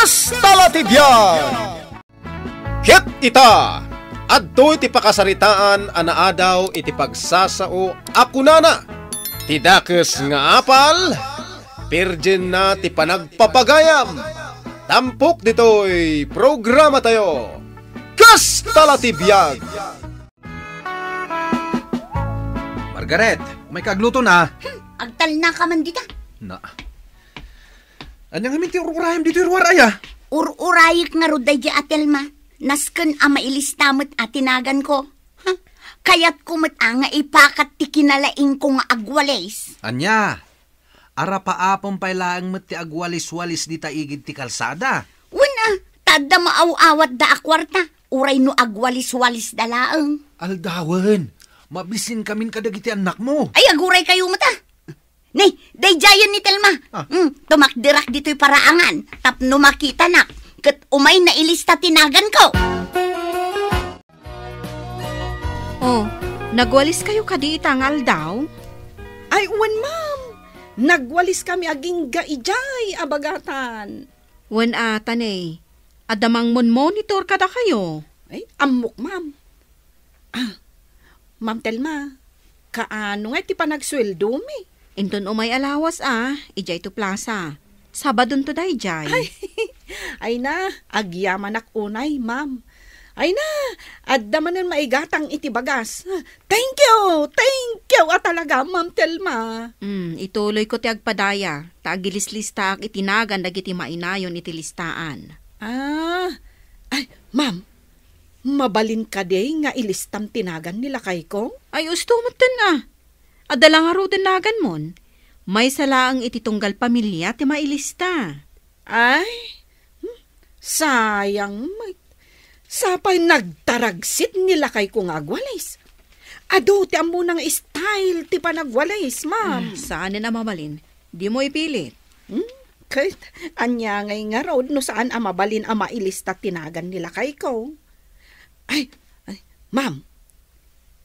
Kastalatibyan! Ket ita, adto iti pakasaritaan anaadaw iti pagsasao akunana. Tidakes nga apal, virgin na ti panagpapagayam. Tampok dito'y programa tayo. Kastalatibyan! Margaret, may kagluto na. Agtal na ka man dita. Na. Anyang amin ti ururayam dito irwaraya. Ururayik nga ruday di atelma. Nasken ama ilistamot atinagan ko. Huh? Kayat kumot nga ipakat ti kinalaing ko nga agwalays. Anya, ara paapong pailaang met ti agwalis-walis di taigid ti kalsada. Wala, tada maaw-awat da akwarta. Uray no agwalis-walis dalaang. Aldawan, mabisin kamin kadagiti anak mo. Ay, aguray kayo mata. Nay, day jayon ni Telma. Tumakdirak dito'y paraangan. Tapno makita nak. Kat umay na ilista tinagan ko. Oh, nagwalis kayo kadi itangal daw? Ay, uwan ma'am. Nagwalis kami aging gaijay abagatan. Wan atan eh. Adamang monitor kada kayo. Ay, amok ma'am. Ma'am Telma, kaano nga ti panagsweldo mi? Indon umay alawas ijay to plaza. Sabadon to day jay. Ay na, agyaman ak unay, ma'am. Ay na, addamanan maigatang iti bagas. Thank you at talaga, Ma'am Telma. Ituloy ko ti agpadaya. Tagilis-lista ak itinagan dagiti mainayon iti listaan. Ay, ma'am, mabalin ka day nga ilistam tinagan nila kay ko? Ay, ustumatan na. Adalang aro din nagan mon. May salaang ititunggal pamilya ti mailista. Ay, sayang. Sapay nagtaragsit nila kay kung agwalis. Ado ti amo nang style ti panagwalis, ma'am. Saan na mabalin? Di mo ipilit. Kahit anya ngay nga road no saan amabalin ang mailista tinagan nila kay ko. Ay, ma'am,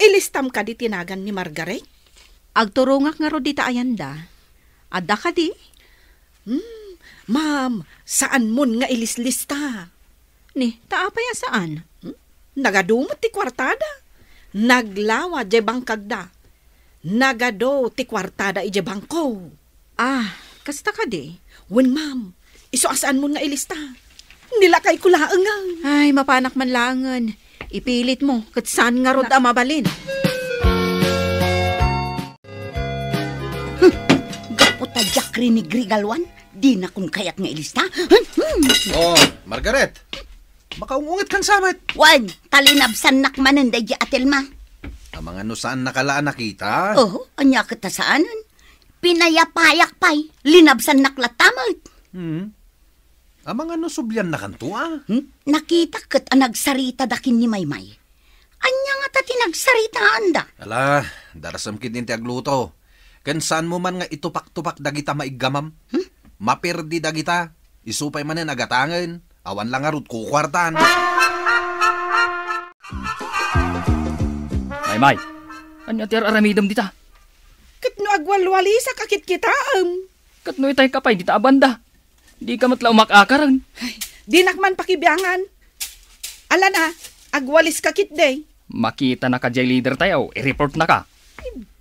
ilistam ka di tinagan ni Margaret? Agturungak nga ro dita ayanda. Adda ka di? Ma'am, saan mon nga ilislista? Ni, taapaya saan? Nagadumot ti kwartada. Naglawa di bangkagda. Nagado ti kwartada ije bangko. Kasta ka di? Wen ma'am, iso asaan mon nga ilista? Nilakay ko laangan. Ay, mapanak man laangan. Ipilit mo, kat saan nga ro da mabalin? Tajak rin ni Grigalwan, di na kung kayak nga ilista. Oh, Margaret, makaungungit kan samet. Wan, talinabsan nakmanan day di atelma. Ang mga no saan nakalaan nakita? Anya kita saanan. Pinayapayak pay, linabsan naklatamot. Ang mga no subyan na kantua? Nakita kat nagsarita dakin ni Maymay. Anya nga ta tinagsarita anda. Ala, darasam kid ti agluto. Kan saan mo man nga itupak-tupak dagita maigamam? Mapirdi dagita. Isupay man na agatangan. Awan lang nga root kukwartan. May, ano ti aramidam dita? Katno agwalwali sa kakit kita, Katno itay kapay dita abanda. Di ka matla umakakarang. Di nakman pakibiyangan. Ala na, agwalis kakit day. Makita na ka jay leader tayo, i-report na ka.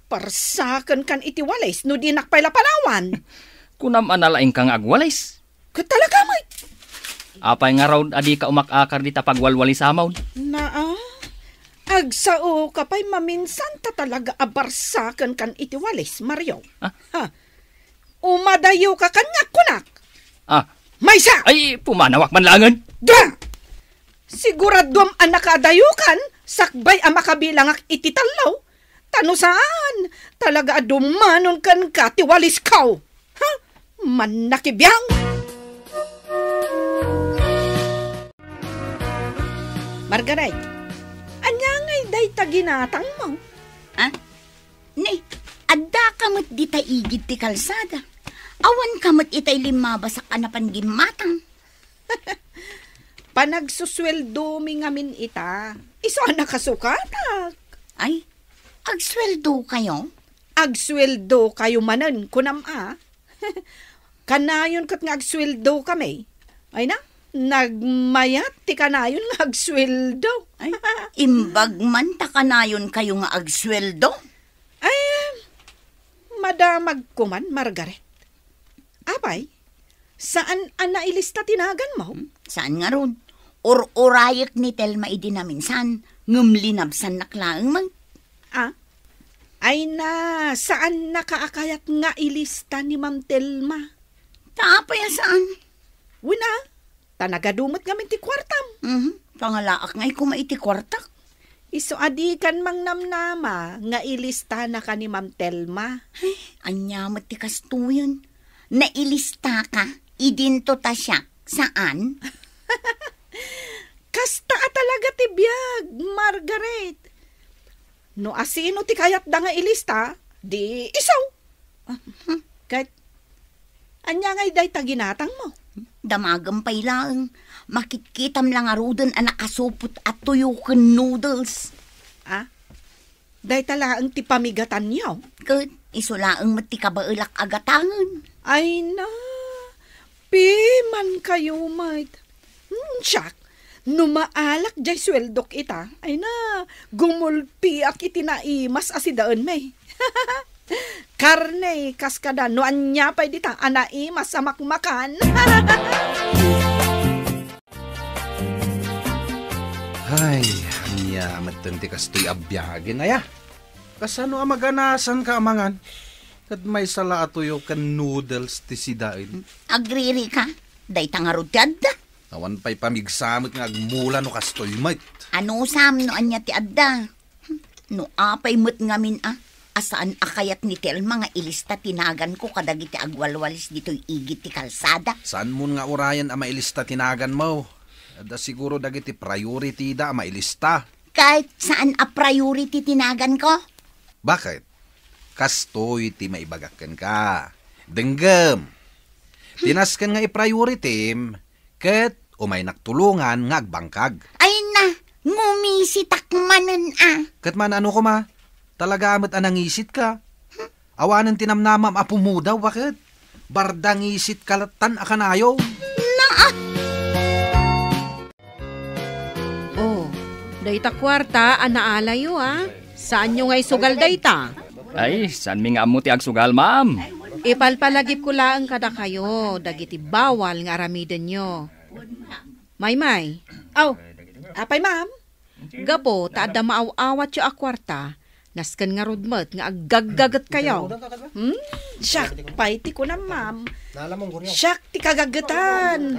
Parsakan kan itiwalis no di nakpayla panawan. Kunam analaing kang agwalis. Katalaga may. Apay nga raw adi ka umakakar dita pagwalwali sa amaw. Agsao ka pa'y maminsan ta talaga abarsakan kan itiwalis, Mario. Umadayo ka kanya kunak. Maysa! Ay, pumanawak man langan. Da! Siguradom ang nakadayukan, sakbay ang makabilang ak ititalaw. Tano saan? Talaga adumanon kan katiwalis kaw. Man nakibiyang. Margaret, anya ngay day taginatang mo? Ni, adda kamot di taigid ti kalsada. Awan kamot itay limabasak anapan gimatang. Panagsusweldo mi ngamin ita. Iso nakasukatak. Ay, agsweldo kayo? Agsweldo kayo manan kunam Kanayon kat nga agsweldo kami. Ay na, Nagmayat ti kanayon nga agsweldo. Ay, imbag man takanayon kayo nga agsweldo. Ay, madamag ko man, Margaret. Abay, saan ang nailista tinagan mo? Saan nga ron? Or-orayak ni Telma idi na minsan, ngumlinabsan naklaang man. Ah? Ay na, saan nakaakayat nga ilista ni Ma'am Telma? Taapaya saan? Wina, tanagadumot ngamin ti kwartam. Pangalaak nga'y kumaiti kwartak. Iso adikan mang namnama nga ilista na ka ni Ma'am Telma. Ay, anyamat ti kastuyon. Nailista ka, idinto ta siya. Saan? Kasta talaga ti biyag, Margaret. No asino ti kayat da nga ilista, di isaw. Kahit, anya nga'y day taginatang mo. Damagampay lang. Makitkitam lang arudan ang nakasupot at tuyukan noodles. Ah? Day talaang ti pamigatan niyo. Kat, isulaang mati kabailak agatangan. Ay na, piman kayo, mate. Siyak, numaalak jay sweldok ita. Ay na, gumulpi ak itinaimas asidaan may. Karne, kaskada, no anya pa dita, anaimas sa makmakan. Ay, anya matanti kastoy abiyagin aya. Kasano ang maganasan ka amangan? Kad may sala atuyo kan noodles ti sidain. Agriri ka? Day tangarutad. Awan pa'y pamigsamot nga agmula no kastoy mate. Ano sam no anya ti adda? No apay mo't ngamin asaan akayat ni Telma nga ilista tinagan ko kadagiti agwalwalis dito'y igit ti kalsada. Saan mo nga urayan ang mailista tinagan mo? Ada siguro dagiti priority da mailista. Kahit saan a priority tinagan ko? Bakit? Kastoy ti maibagakan ka. Denggem. Tinaskan nga i-priority ket umay naktulungan nga agbangkag. Ay na, ngumisitak manan Ket man ano ko ma? Talaga amat anangisit ka. Awanan tinamnamam apumudaw, bakit? Bardang isit kalatan akanayo. Oh, dayta kwarta, anaalayo Saan nyo nga'y sugal dayta? Ay, saan mi nga amo ti agsugal, ma'am? Ipalpalagip ko lang kada kayo, dagiti bawal nga aramiden nyo. May. Aw, apay ma'am. Gapo, taada maaw-awat yung akwarta, naskan nga rodmat nga aggaggagat kayo. Siyak, paiti ko na ma'am. Siyak, ti kagagatan.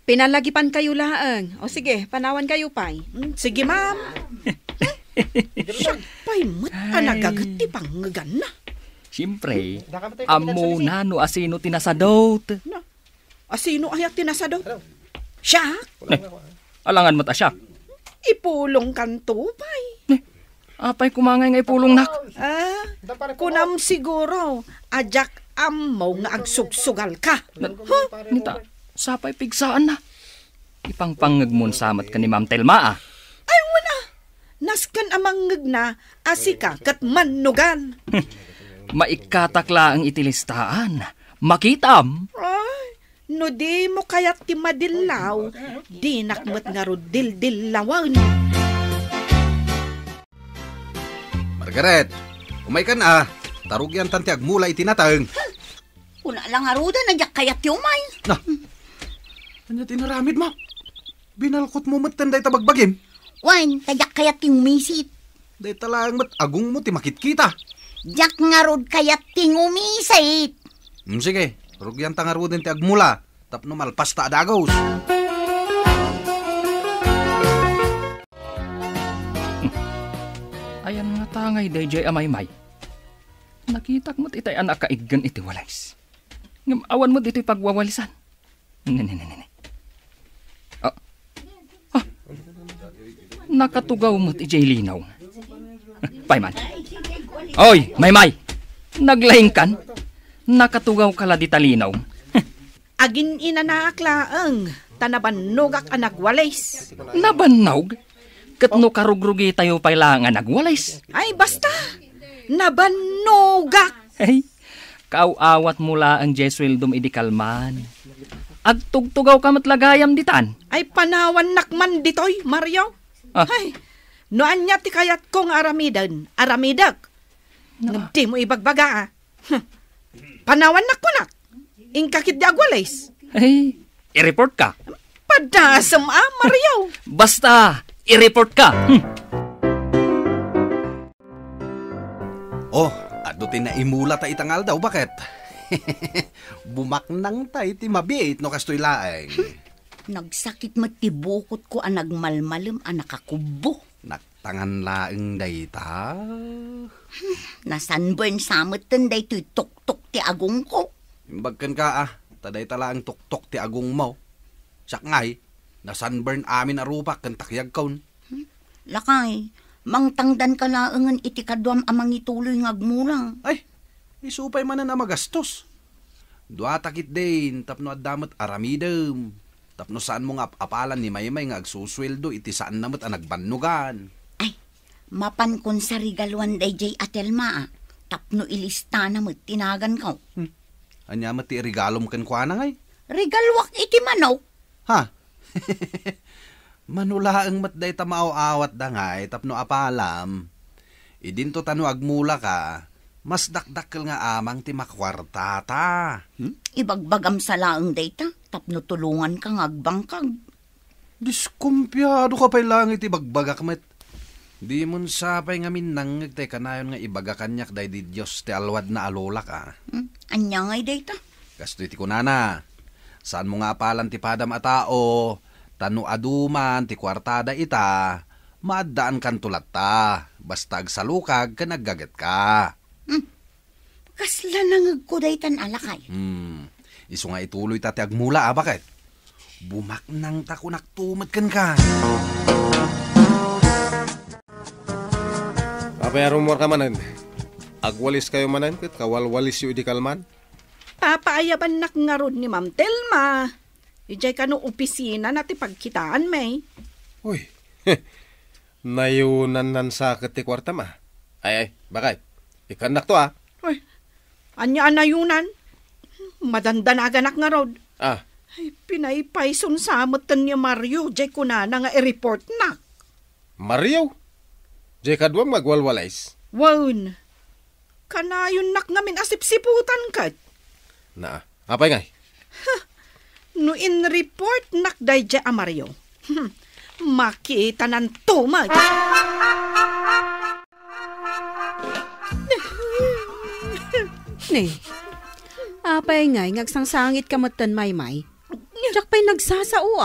Pinalagipan kayo laang. O sige, panawan kayo pay. Sige ma'am. Siyak, pay mo't anagagat ti pangagan na. Siyempre, amo na no asino tinasadot. Asino ayat tinasado? Siyak, Alangan mo't asyak. ipulong kanto pay. Apay kumangay nga ipulong nak. Kunam siguro, ajak amaw nga agsugsugal ka. Nita, sapay pigsaan na. Ipangpangag mo samat ka ni Ma'am Telma Ay, wala. Naskan amangag na, asika kat manugan. Maikatakla ang itilistaan. Makitam. Ay, no di mo kayat ti madilaw, di nakmat nga ro dil-dilawan. Margaret, umay ka na. Tarug yan tanti agmula itinatang. Una lang aruda na jak kayat umay. Na, ano tinaramid mo? Binalkot mo mat tanday tabagbagim. Wan, tajak kayat yung misit. Day talang mat agung mo ti makitkita. Jak nga rod kayat ting umisit. Sige, rugyan tangarudin ti agmula. Tapno malpas ta adagos. Ayan nga tangay, DJ Amaymay. Nakitak mo't itay anak kaiggan iti walays. Ngam awan mo't ito'y pagwawalisan. Nene. Nakatugaw mo't ijay linaw. Payman. Oy, Maymay! Naglaing kan? Nakatugaw kala di talinaw. Agin inanaklaang, tanabanogak anak walis. Nabannog? Katno karugrugi tayo pailangan nagwalays. Ay, basta, nabanogak. Hey, kaawat mula ang Jeswildom idikalman. agtugtugaw ka matlagayam ditan. Ay panawan nakman ditoy, Mario. Ah. Ay, noan niya ti kayat kong aramidag. Ngam di mo ibagbaga, ah. Panawan nak ko nak. Ingkakit di agwalays. Ay, i-report ka. Padasam, Mario. Basta, i-report ka. Oh, adutin na imula ta itangal daw, bakit? Bumaknang tay ti mabit no kastoy laeng. Nagsakit matibukot ko ang nagmalmalam ang nakakubo. Naktangan laeng dayta. Nasunburn samutan day to'y tok-tok ti agong ko. Imbagkan ka taday tala ang tuktok ti agong mo. Siyak ngay, na sunburn amin arupak kan takyag kaun. Lakay, mangtangdan ka laangan iti kadwam amang ituloy ngagmulang. Ay, isupay man na magastos. Dua takit din, tapno adamot aramidem. Tapno saan mo nga apalan ni Maymay nga agsusweldo, iti saan namot ang nagbannugan. Ay, mapan kon sa regaluan day jay atelma tapno ilista na mo tinagan ka. Anya mati regalom kan kwa na ngay. Regalwak iti manaw. Ha? Manulaang matday ta maaawat da ngay, tapno apalam. Idinto tano agmula ka, mas dakdakkel nga amang ti makwarta ta. Ibagbagam sa laang data, tapno tulungan kang agbangkag. Diskumpyado ka pa'y langit ibagbagak met. Di mon sapay nga minang tay kanayon nga ibagakanyak day di Diyos ti alwad na alolak Anya ngay data? Kasto iti kunana. Saan mo nga palan ti padam a tao, tanu aduman ti kwartada ita, maadaan kan tulat ta, basta agsalukag ka naggagat ka. Kasla nangag ko daytan alakay. Isu nga ituloy ta ti agmula bakit? Bumaknang ta kunak tumad kan ka. Apayarong mo ka manan. Agwalis kayo manan, kat kawalwalis yu di kalman. Papaayaban nak nga ron ni Ma'am Telma. Ijay ka no opisina na ti pagkitaan, may. Uy, nayunan nan sakit ti kwarta ma. Ay, bakit? Ikanak to Uy, anya anayunan? Madandanagan nga rod. Ay, pinaypayson samutan ni Mario, jay ko na nga i-report na. Mario? Jay kadwang magwalwalays. Wan, kanayon nak ngamin asip-siputan kat. Na, apay ngay? No in-report nak day jay Mario. Makita ng tumag. Ne, apay ngay, ngagsangsangit ka matan Maymay. Diyak pa'y nagsasao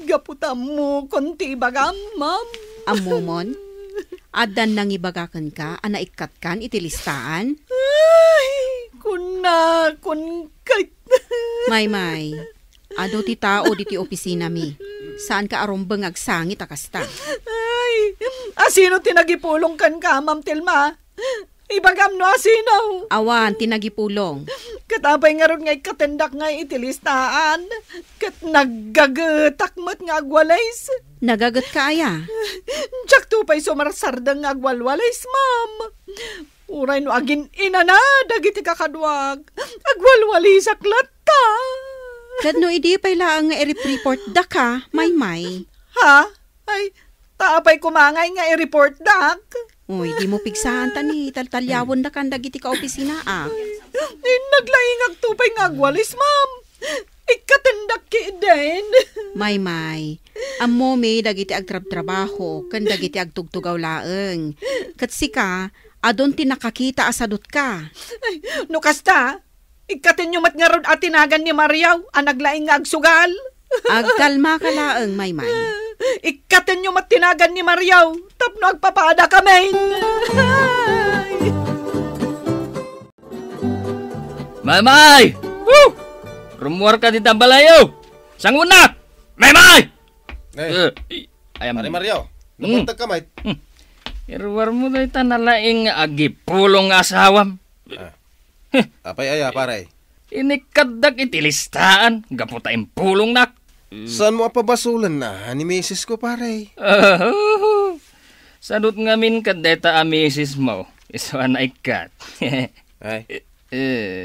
Gaputan mo, konti bagam, ma'am. Amomon, adan nang ibagakan ka, anaikat kan itilistaan. Ay, kun kait. Maymay, ado ti tao diti opisina mi. Saan ka arumbang agsangit akasta? Ay, asino tinagipulong kan ka, Ma'am Telma? Ibagam no asino. Awan, tinagipulong. Katabay nga ron ngay katendak ngay itilistaan. Kat naggagatakmat nga agwalays. Nagagat ka aya. Tsak tupay sumararsardang nga agwalwalays, ma'am. Uray no agin inana, dagiti kakadwag. Agwalwalis aklat ta. Kat no idi pa'y laang nga i-report da ka, Maymay. Ha? Ay, taapay kumangay nga i-report dak. Uy, di mo pigsahan ta ni taltalyawon da kan dagiti ka opisina Naglaing agtupay nga agwalis, ma'am. Ikatendak ki din. Maymay, ammo may dagiti agtrabaho kan dagiti agtugtugaw laeng. Kat sika, adon ti nakakita asadot ka. Ay, no kasta, ikatin nyo matngarod at tinagan ni Mariaw, ang naglaing nga agsugal. Agkalma ka laeng, Maymay. Ikatin nyo matinagan ni Mariaw, tapno agpapada kami. Maymay! Woo! Rumuar ka di tambalayo! Sanguna! Maymay! Ayam. Mari Mario, lupuntag ka mait. Irwar mo na itanalaing agipulong asawam. Apay aya, paray. Inikadag itilistaan, gaputa impulong nak. Saan mo apabasulan na ni misis ko, paray? Sadot ngamin kadeta a misis mo. Iso na ikat. Ay,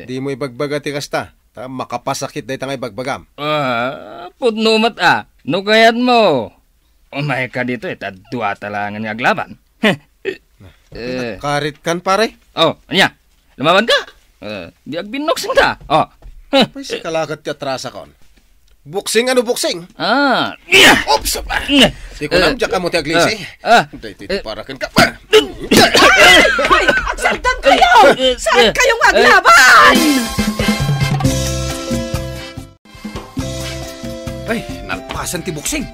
di mo ibagbagati kasta. Ta makapasakit day tangay bagbagam. Pudnumat no kayat mo. Umay ka dito tadwa talangan nga aglaban. Karit kan pare. Anya, lumaban ka? Di agbinoksin ka. May sikalakat ti atrasa kon. Boxing ano boxing? Ops! Di ko nam diyak mo ti aglisi. Dito para kan ka. Sagdan kayo! Saan kayong aglaban? Ay, nalpasan ti boxing.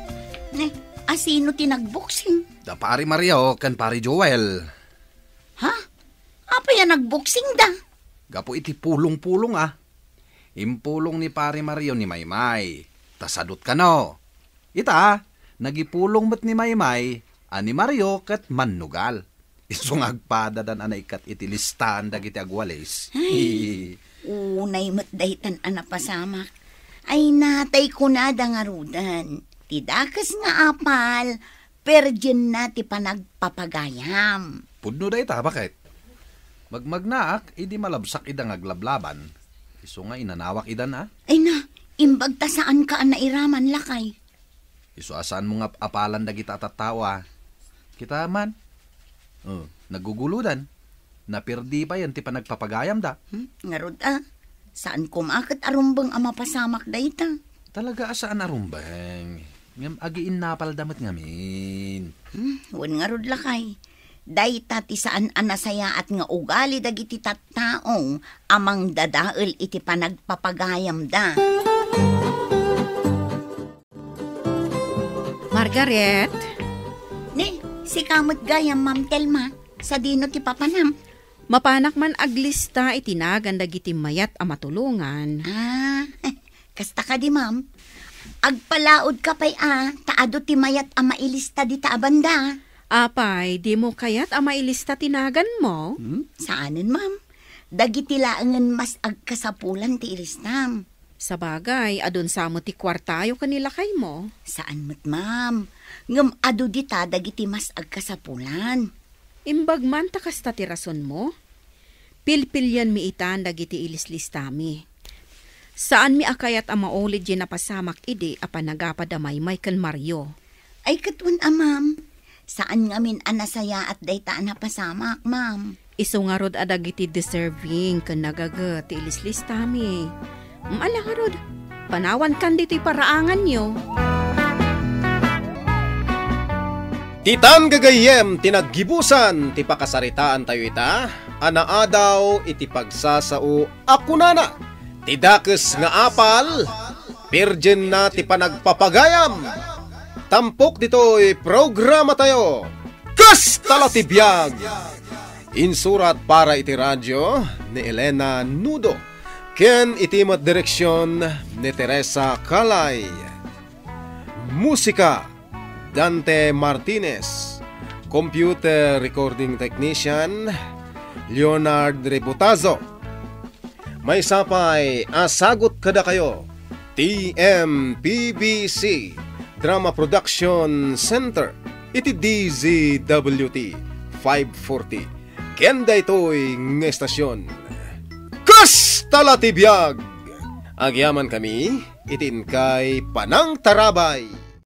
Asino tinagboxing? Da pari Mario kan pari Joel. Ha? Apa yan nagboxing da? Gapo iti pulong-pulong Impulong ni pari Mario ni Maymay. Tasadot ka no. Ita, nagipulong met ni Maymay, ani Mario kat mannugal. Isong agpadadan anay kat iti listahan dagiti agwalis. Unay met daytan pasamak. Ay natay ko na da nga rudan. Tidakas nga apal, perjen na ti panagpapagayam. Pudno da ita, bakit? Magmagnaak, idi malabsak idang aglablaban. Iso nga inanawak idan Ay na, imbagta saan ka nairaman lakay. Iso asaan mo nga apalan dagita tatawa. Kita man. Naguguludan. Napirdi pa yan ti panagpapagayam da. Ngarod saan kumakit arumbang mapasamak da ita? Talaga asaan arumbang. Ngam agiin napal damat ngamin. Wan ngarod lakay. Dayta ti saan anasaya at nga ugali dagiti tattaong amang dadael iti panagpapagayam da. Margaret? Si kamot gayam, Ma'am Telma, sa dino ti papanam. Mapanak man aglista itinagan dagiti mayat a matulungan. Kasta ka di, Ma'am. Agpalaod ka pa'y taado ti mayat a mailista di taabanda. Apay, di mo kayat a mailista tinagan mo? Saanin, Ma'am? Dagiti laangan mas agkasapulan ti ilistam. Sa bagay, adon sa mo ti kwartayo kanila kay mo. Saan mo't, Ma'am? Ngam ado dita dagiti mas agkasapulan. Imbag man takas ta ti rason mo? Pilpilyan mi itan dagiti ilislistami. Saan mi akayat a maulid na pasamak idi a panagapadamay may kan Mario? Ay katun Ma'am. Saan ngamin anasaya at dayta pasamak, Ma'am? Iso nga rod adagiti deserving kan nagaga ti ilislistami. Ala nga rod, panawan kan dito'y paraangan nyo. Titan gagayem tinaggibusan ti pakasaritaan tayo ita, anaadaw iti pagsasao akunana. Tidakes nga apal, virgin na ti panagpapagayam. Tampok dito'y programa tayo. Kastala ti biyag! Insurat para iti radyo ni Elena Nudo. Ken itimat direksyon ni Teresa Calay. Musika, Dante Martinez. Computer recording technician, Leonard Reputazo. May sapay, asagot kada kayo. TMPBC, Drama Production Center. Iti DZWT 540. Kenda ito'y ng estasyon. Kastala ti biyag! Agyaman kami, itin kay Panang Tarabay.